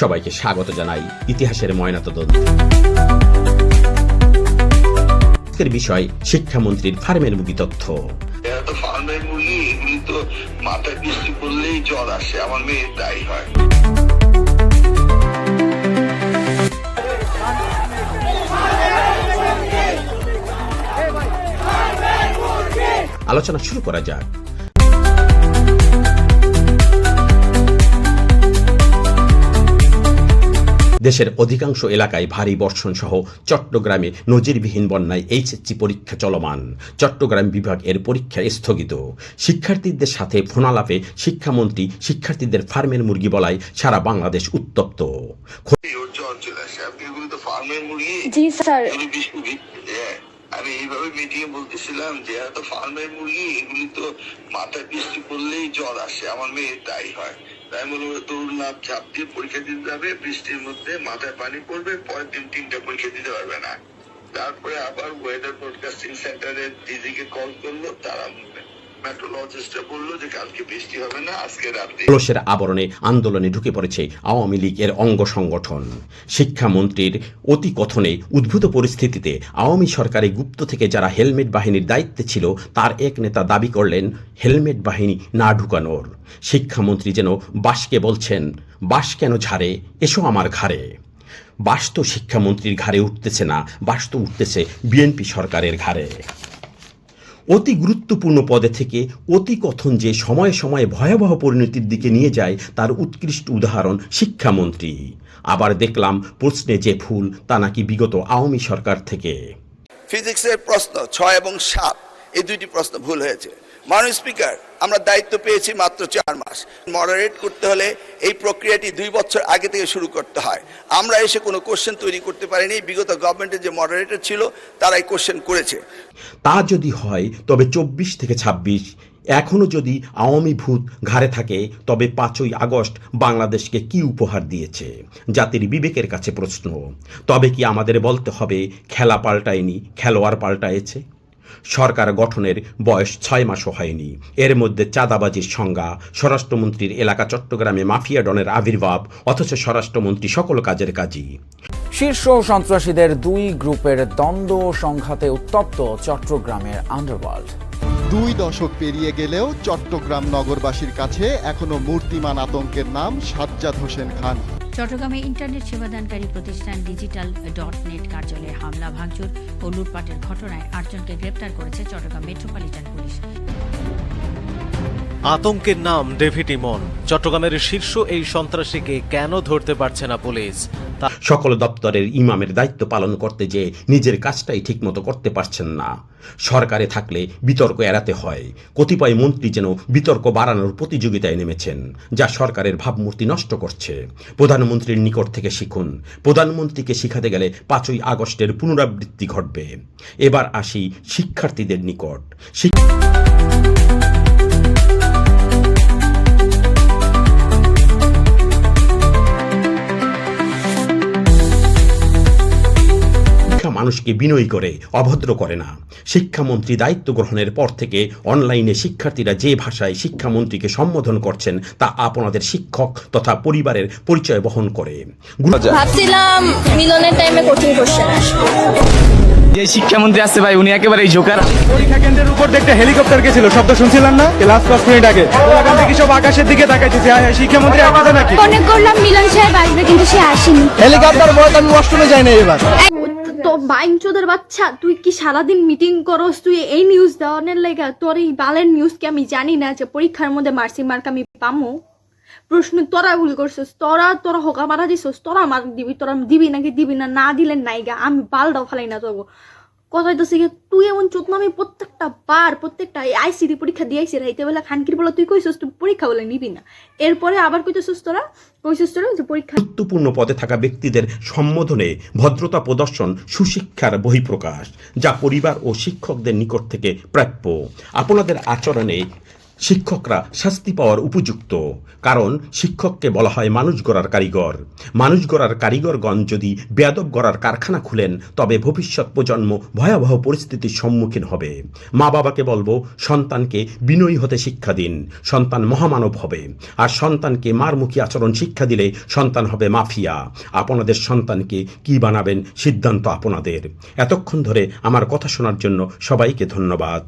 সবাইকে স্বাগত জানাই ইতিহাসের ময়নাতদন্ত। আজকের বিষয় শিক্ষামন্ত্রীর ফার্মের মুরগি তথ্য। ফার্মের মুরগি এগুলি তো মাথায় বৃষ্টি পড়লেই জ্বর আসে, আমার মেয়ের তাই হয়। আলোচনা শুরু করা যাক। দেশের অধিকাংশ এলাকায় ভারী বর্ষণ সহ চট্টগ্রামে নজিরবিহীন বন্যায় এইচএসসি পরীক্ষা চলমান। চট্টগ্রাম বিভাগ এর পরীক্ষা স্থগিত। শিক্ষার্থীদের সাথে ফোনালাপে শিক্ষামন্ত্রী শিক্ষার্থীদের ফার্মের মুরগি বলায় সারা বাংলাদেশ উত্তপ্ত। আমি এইভাবে মিটিংয়ে বলতেছিলাম যে এত ফার্মের মুরগি এগুলি তো মাথায় বৃষ্টি পড়লেই জ্বর আসে, আমার মেয়ের তাই হয়। তাই বলবো দৌড়লাম, ঝাঁপ দিয়ে পরীক্ষা দিতে যাবে, বৃষ্টির মধ্যে মাথায় পানি পড়বে, পরের দিন 3টা পরীক্ষা দিতে পারবে না। তারপরে আবার ওয়েদার ব্রডকাস্টিং সেন্টারের দিদিকে কল করলো, তারা মেট্রোলজিস্টরা বললো যে কালকে বৃষ্টি হবে না, আজকে রাতে। কলসের আবরণে আন্দোলনে ঢুকে পড়েছে আওয়ামী লীগের অঙ্গ সংগঠন। শিক্ষামন্ত্রীর অতি কথনে উদ্ভূত পরিস্থিতিতে আওয়ামী সরকারে গুপ্ত থেকে যারা হেলমেট বাহিনীর দায়িত্বে ছিল তার এক নেতা দাবি করলেন হেলমেট বাহিনী না ঢুকানোর। শিক্ষামন্ত্রী যেন বাসকে বলছেন, বাস কেন ঝাড়ে, এসো আমার ঘাড়ে। বাস তো শিক্ষামন্ত্রীর ঘাড়ে উঠতেছে না, বাস তো উঠতেছে বিএনপি সরকারের ঘাড়ে। অতি গুরুত্বপূর্ণ পদে থেকে অতি কথন যে সময়ে সময়ে ভয়াবহ পরিণতির দিকে নিয়ে যায় তার উৎকৃষ্ট উদাহরণ শিক্ষামন্ত্রী। আবার দেখলাম প্রশ্নে যে ভুল তা নাকি বিগত আওয়ামী সরকার থেকে। ফিজিক্সের প্রশ্ন 6 এবং 7 এই দুইটি প্রশ্ন ভুল হয়েছে। মাননীয় স্পিকার, আমরা দায়িত্ব পেয়েছি মাত্র 4 মাস। মডারেট করতে হলে এই প্রক্রিয়াটি 2 বছর আগে থেকে শুরু করতে হয়। আমরা এসে কোনো কোশ্চেন তৈরি করতে পারিনি। বিগত গভর্নমেন্টের যে মডারেটর ছিল তারাই কোশ্চেন করেছে। তা যদি হয় তবে 24 থেকে 26 এখনও যদি আওয়ামী ভূত ঘাড়ে থাকে তবে 5ই আগস্ট বাংলাদেশকে কি উপহার দিয়েছে জাতির বিবেকের কাছে প্রশ্ন। তবে কি আমাদের বলতে হবে খেলা পাল্টায়নি, খেলোয়াড় পাল্টায়েছে? সরকার গঠনের বয়স 6 মাসও হয়নি, এর মধ্যে চাঁদাবাজির সংজ্ঞা, স্বরাষ্ট্রমন্ত্রীর এলাকা চট্টগ্রামে মাফিয়া ডনের আবির্ভাব, অথচ স্বরাষ্ট্রমন্ত্রী সকল কাজের কাজই। শীর্ষ সন্ত্রাসীদের 2 গ্রুপের দ্বন্দ্ব সংঘাতে উত্তপ্ত চট্টগ্রামের আন্ডারওয়ার্ল্ড। 2 দশক পেরিয়ে গেলেও চট্টগ্রাম নগরবাসীর কাছে এখনো মূর্তিমান আতঙ্কের নাম সাজ্জাদ হোসেন খান। চট্টগ্রামে ইন্টারনেট সেবাদানকারী প্রতিষ্ঠান digital.net কার্যালয়ে হামলা, ভাঙচুর ও লুটপাটের ঘটনায় 8 জনকে গ্রেপ্তার করেছে চট্টগ্রাম মেট্রোপলিটন পুলিশ। আতঙ্কের নাম ডেভিড ইমন। চট্টগ্রামের শীর্ষ এই সন্ত্রাসীকে কেন ধরতে পারছে না পুলিশ? সকল দপ্তরের ইমামের দায়িত্ব পালন করতে যে নিজের কাজটাই ঠিকমতো করতে পারছেন না। সরকারে থাকলে বিতর্ক এড়াতে হয়। কতিপয় মন্ত্রী যেন বিতর্ক বাড়ানোর প্রতিযোগিতায় নেমেছেন, যা সরকারের ভাবমূর্তি নষ্ট করছে। প্রধানমন্ত্রীর নিকট থেকে শিখুন। প্রধানমন্ত্রীকে শিখাতে গেলে 5ই আগস্টের পুনরাবৃত্তি ঘটবে। এবার আসি শিক্ষার্থীদের নিকট। মানুষকে বিনয়ী করে, অভদ্র করে না। শিক্ষামন্ত্রী দায়িত্ব গ্রহণের পর থেকে অনলাইনে শিক্ষার্থীরা যে ভাষায় শিক্ষামন্ত্রীকে সম্বোধন করছেন তা আপনাদের শিক্ষক তথা পরিবারের পরিচয় বহন করে। ভাবছিলাম মিলনের টাইমে কোচিং কোশ্চেন আসবে। যে শিক্ষামন্ত্রী আসছে ভাই, উনি একেবারে জোকার। পরীক্ষা কেন্দ্রের উপর একটা হেলিকপ্টার গেছিল, শব্দ শুনছিলেন না? ক্লাস 5 মিনিট আগে ওখান থেকে সব আকাশের দিকে তাকাইতেছে। শিক্ষামন্ত্রী আসবে নাকি? অনেক করলাম মিলন সাহেব আসবে, কিন্তু সে আসেনি। হেলিকপ্টার বড়, আমি ওয়াশরুমে যাই না এবার। তো বাইঞ্চোদের বাচ্চা, তুই কি সারাদিন মিটিং করস? তুই এই নিউজ দেওয়ার লেগা? তোর এই বালের নিউজ কি আমি জানি না যে পরীক্ষার মধ্যে মার্সি মার্ক আমি পামো? প্রশ্ন তোরা ভুল করছিস, তোরা হোকা মারা দিছিস, তোরা মার দিবি, তোরা দিবি নাকি দিবি না, না দিলে নাইগা আমি বালটাও ফালাই না তোর কথাই তো শিখে। তুই এমন চোদ্দ আমি প্রত্যেকটা আইসিডি পরীক্ষা দিয়েছি রাইতে বেলা খানকির বলে তুই কইছিস তুই পরীক্ষা বলে নিবি না, এরপরে আবার কইছিস তোরা যে পরীক্ষা। গুরুত্বপূর্ণ পদে থাকা ব্যক্তিদের সম্বোধনে ভদ্রতা প্রদর্শন সুশিক্ষার বহিঃপ্রকাশ, যা পরিবার ও শিক্ষকদের নিকট থেকে প্রাপ্য। আপনাদের আচরণে শিক্ষকরা শাস্তি পাওয়ার উপযুক্ত, কারণ শিক্ষককে বলা হয় মানুষ গড়ার কারিগর। মানুষ গড়ার কারিগরগণ যদি বেয়াদব গড়ার কারখানা খুলেন, তবে ভবিষ্যৎ প্রজন্ম ভয়াবহ পরিস্থিতির সম্মুখীন হবে। মা বাবাকে বলবো, সন্তানকে বিনয়ী হতে শিক্ষা দিন, সন্তান মহামানব হবে। আর সন্তানকে মারমুখী আচরণ শিক্ষা দিলে সন্তান হবে মাফিয়া। আপনাদের সন্তানকে কি বানাবেন সিদ্ধান্ত আপনাদের। এতক্ষণ ধরে আমার কথা শোনার জন্য সবাইকে ধন্যবাদ।